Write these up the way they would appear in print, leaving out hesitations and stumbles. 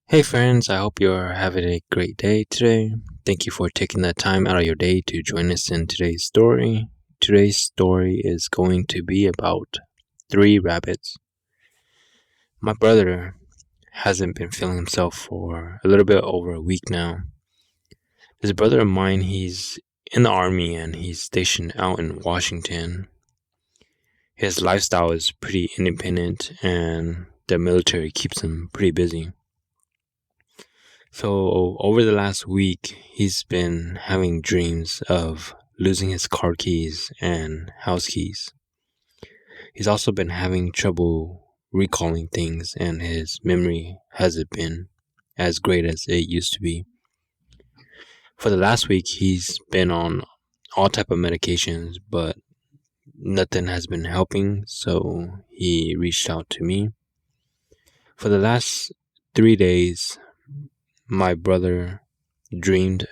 Hey friends, I hope you're having a great day today. Thank you for taking the time out of your day to join us in today's story. Today's story is going to be about three rabbits. My brother hasn't been feeling himself for a little bit over a week now. This brother of mine, he's in the army and he's stationed out in Washington. His lifestyle is pretty independent and the military keeps him pretty busy. So, over the last week, he's been having dreams of losing his car keys and house keys. He's also been having trouble recalling things, and his memory hasn't been as great as it used to be. For the last week, he's been on all type of medications, but nothing has been helping, so he reached out to me. For the last 3 days, my brother dreamed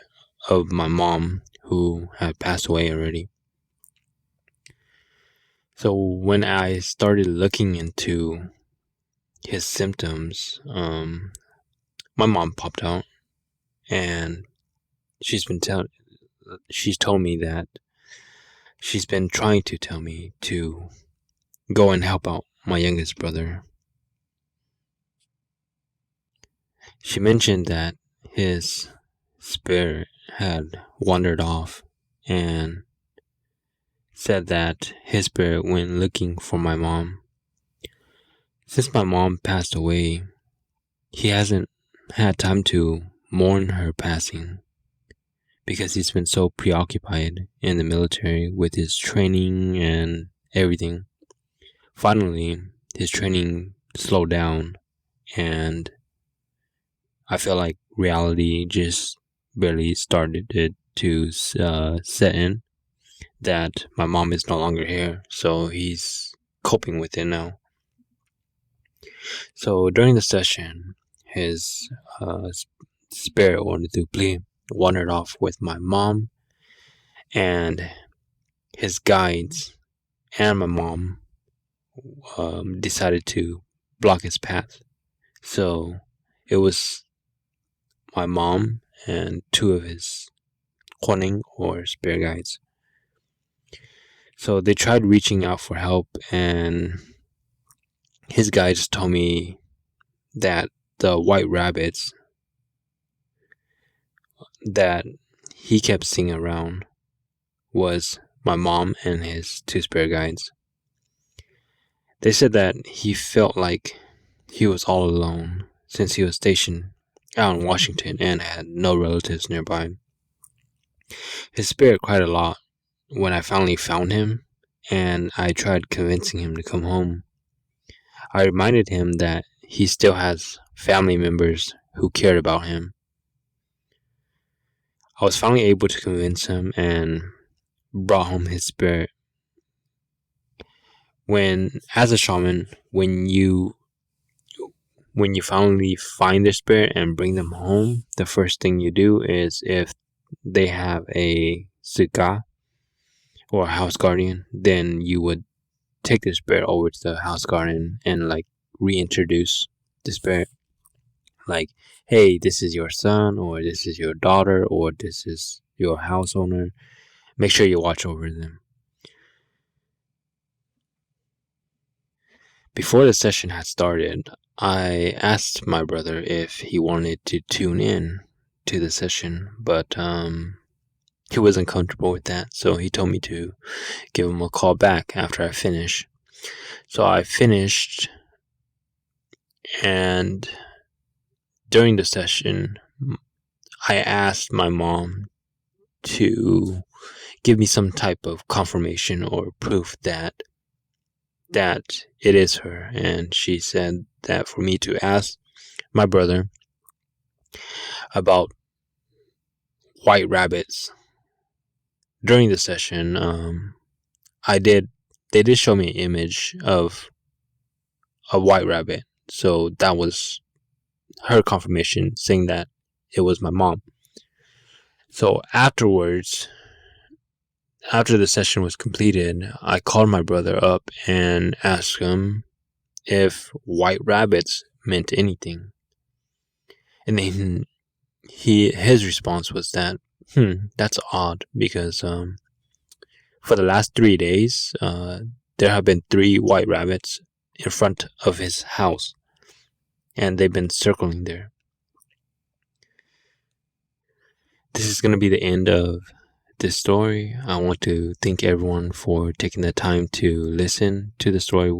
of my mom who had passed away already. So when I started looking into his symptoms, my mom popped out, and she's told me that she's been trying to tell me to go and help out my youngest brother. She mentioned that his spirit had wandered off and said that his spirit went looking for my mom. Since my mom passed away, he hasn't had time to mourn her passing because he's been so preoccupied in the military with his training and everything. Finally, his training slowed down, and I feel like reality just barely started to set in that my mom is no longer here, so he's coping with it now. So during the session, his spirit wandered off with my mom, and his guides and my mom decided to block his path. So it was my mom and two of his Huaning or spirit guides. So they tried reaching out for help, and his guides told me that the white rabbits that he kept seeing around was my mom and his two spirit guides. They said that he felt like he was all alone since he was stationed out in Washington and had no relatives nearby. His spirit cried a lot when I finally found him, and I tried convincing him to come home. I reminded him that he still has family members who cared about him. I was finally able to convince him and brought home his spirit. As a shaman, when you finally find their spirit and bring them home, the first thing you do is, if they have a sika or a house guardian, then you would take the spirit over to the house guardian and reintroduce the spirit. Like, hey, this is your son, or this is your daughter, or this is your house owner. Make sure you watch over them. Before the session had started, I asked my brother if he wanted to tune in to the session, but he wasn't comfortable with that, so he told me to give him a call back after I finish. So I finished, and during the session, I asked my mom to give me some type of confirmation or proof that it is her, and she said that for me to ask my brother about white rabbits. During the session, they did show me an image of a white rabbit, so that was her confirmation saying that it was my mom. So afterwards, after the session was completed, I called my brother up and asked him if white rabbits meant anything. And then his response was that, that's odd because for the last 3 days, there have been 3 white rabbits in front of his house, and they've been circling there. This is going to be the end of this story. I want to thank everyone for taking the time to listen to the story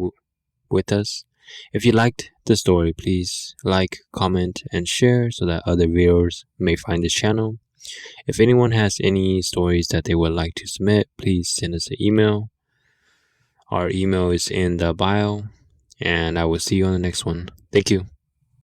with us. If you liked the story, please like, comment, and share so that other viewers may find this channel. If anyone has any stories that they would like to submit, please send us an email. Our email is in the bio, and I will see you on the next one. Thank you.